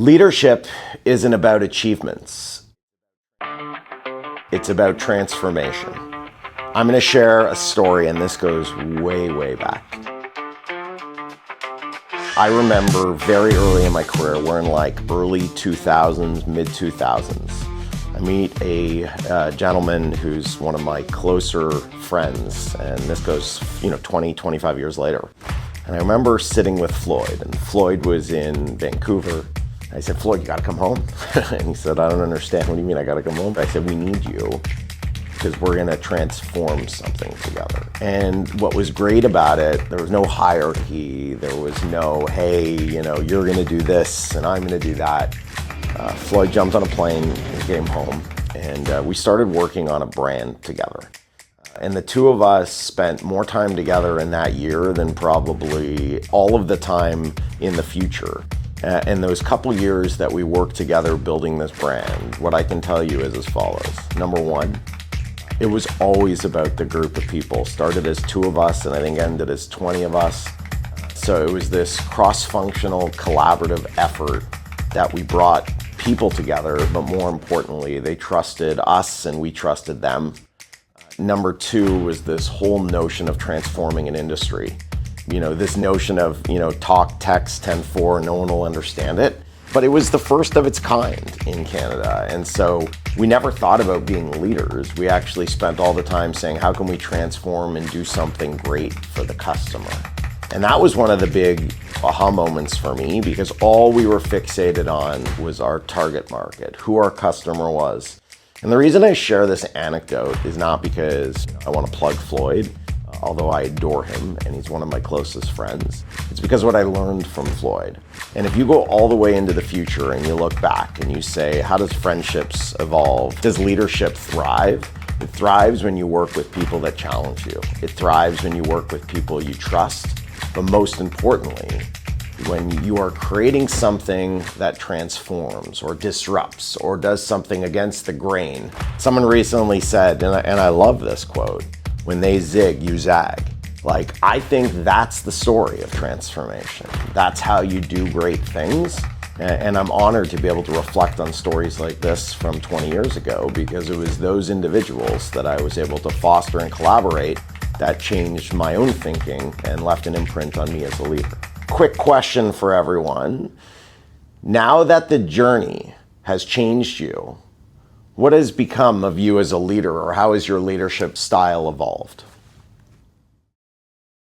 Leadership isn't about achievements. It's about transformation. I'm going to share a story, and this goes way, way back. I remember very early in my career, we're in like early 2000s, mid 2000s. I meet a gentleman who's one of my closer friends, and this goes, 20, 25 years later. And I remember sitting with Floyd, and Floyd was in Vancouver. I said, Floyd, you gotta come home. And he said, I don't understand. What do you mean I gotta come home? I said, we need you because we're gonna transform something together. And what was great about it, there was no hierarchy. There was no, hey, you're gonna do this and I'm gonna do that. Floyd jumped on a plane and came home, and we started working on a brand together. And the two of us spent more time together in that year than probably all of the time in the future. And those couple years that we worked together building this brand, what I can tell you is as follows. Number one, it was always about the group of people. Started as two of us and I think ended as 20 of us. So it was this cross-functional collaborative effort that we brought people together, but more importantly, they trusted us and we trusted them. Number two was this whole notion of transforming an industry. This notion of, talk, text, 10-4, no one will understand it. But it was the first of its kind in Canada. And so we never thought about being leaders. We actually spent all the time saying, how can we transform and do something great for the customer? And that was one of the big aha moments for me, because all we were fixated on was our target market, who our customer was. And the reason I share this anecdote is not because I want to plug Floyd, although I adore him and he's one of my closest friends. It's because what I learned from Floyd. And if you go all the way into the future and you look back and you say, how does friendships evolve? Does leadership thrive? It thrives when you work with people that challenge you. It thrives when you work with people you trust. But most importantly, when you are creating something that transforms or disrupts or does something against the grain. Someone recently said, and I love this quote, when they zig, you zag. I think that's the story of transformation. That's how you do great things. And I'm honored to be able to reflect on stories like this from 20 years ago, because it was those individuals that I was able to foster and collaborate that changed my own thinking and left an imprint on me as a leader. Quick question for everyone. Now that the journey has changed you, what has become of you as a leader, or how has your leadership style evolved?